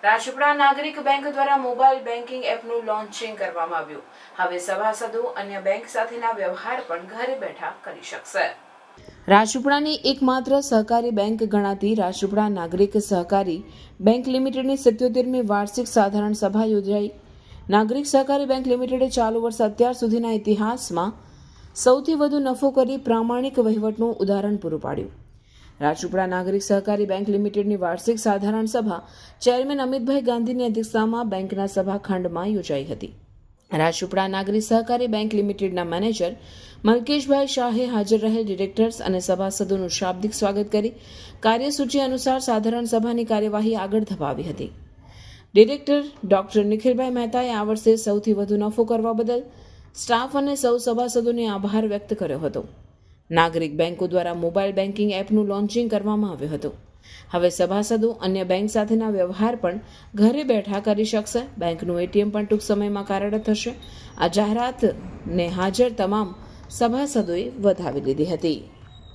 રાજપીપળા નાગરિક બેંક દ્વારા mobile banking એપનું launching કરવામાં આવ્યું. હવે સભાસદો અન્ય બેંક સાથેના વ્યવહાર પણ ઘરે બેઠા કરી શકશે. રાજપીપળાની એકમાત્ર સહકારી બેંક ગણાતી રાજપીપળા નાગરિક સહકારી બેંક લિમિટેડની 77મી વાર્ષિક સાધારણ સભા યોજાઈ. નાગરિક સહકારી બેંક લિમિટેડે ચાલુ વર્ષ અત્યાર સુધીના ઇતિહાસમાં સૌથી વધુ નફો કરી પ્રામાણિક વહીવટનું ઉદાહરણ પૂરું પાડ્યું. રાજપીપળા નાગરિક સહકારી બેંક લિમિટેડની વાર્ષિક સાધારણ સભા ચેરમેન અમિતભાઈ ગાંધીની અધ્યક્ષતામાં બેંકના સભાખંડમાં યોજાઈ હતી. રાજપીપળા નાગરિક સહકારી બેંક લિમિટેડના મેનેજર મલકેશભાઈ શાહે હાજર રહેલ ડિરેક્ટર્સ અને સભાસદોનું શાબ્દિક સ્વાગત કરી કાર્યસૂચિ અનુસાર સાધારણ સભાની કાર્યવાહી આગળ ધપાવી હતી. ડિરેક્ટર ડોક્ટર નિખિલભાઈ મહેતાએ આ વર્ષે સૌથી વધુ નફો કરવા બદલ સ્ટાફ અને સૌ સભાસદોને આભાર વ્યક્ત કર્યો હતો. નાગરિક બેંકો દ્વારા મોબાઈલ બેન્કિંગ એપનું લોન્ચિંગ કરવામાં આવ્યું હતું. હવે સભાસદો અન્ય બેંક સાથેના વ્યવહાર પણ ઘરે બેઠા કરી શકશે. બેંકનું એટીએમ પણ ટૂંક સમયમાં કાર્યરત થશે. આ જાહેરાતને હાજર તમામ સભાસદોએ વધાવી લીધી હતી.